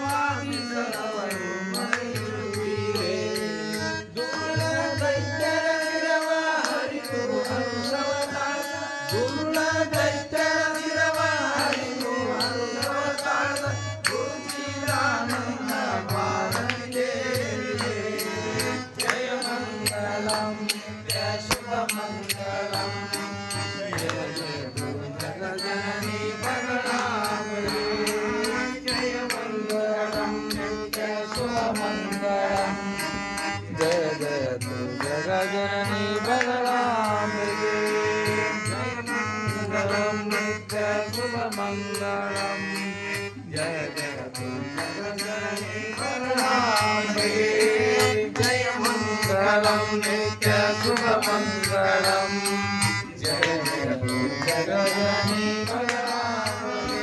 ದುರ್ಗವಾದಿಸದವರು ಮರೆಯುತ್ತೀರೆ. ದುರುಳ ದೈತ್ಯರ ಶಿರವ ಹರಿದು ಹರುಷವ ತಾಳ. ದುರುಳ ದೈತ್ಯರ ಶಿರವ ಹರಿದು ಹರುಷವ ತಾಳ. ಗುರುಚಿದಾನಂದ ಪಾದಕ್ಕೆ ಜಯ ಮಂಗಳಂ ನಿತ್ಯ ಶುಭ ಮಂಗಳಂ. ಜಯ ಜಯ ಗುರು ಜಗಜನನಿ ಬಗಳಾಂಬೆ. ಜಯ ಮಂಗಳಂ ನಿತ್ಯ ಶುಭ ಮಂಗಳಂ. ಜಯ ಜಯ ಗುರು ಜಗಜನನಿ ಬಗಳಾಂಬೆಗೆ. ಜಯ ಮಂಗಳಂ ನಿತ್ಯ ಶುಭ ಮಂಗಳಂ. ಜಯ ಜಯ ಗುರು ಜಗಜನನಿ ಬಗಳಾಂಬೆಗೆ. ಜಯ ಮಂಗಳಂ ನಿತ್ಯ ಶುಭ ಮಂಗಳಂ. ಜಯ ಜಯ ಗುರು ಜಗಜನನಿ ಬಗಳಾಂಬೆಗೆ.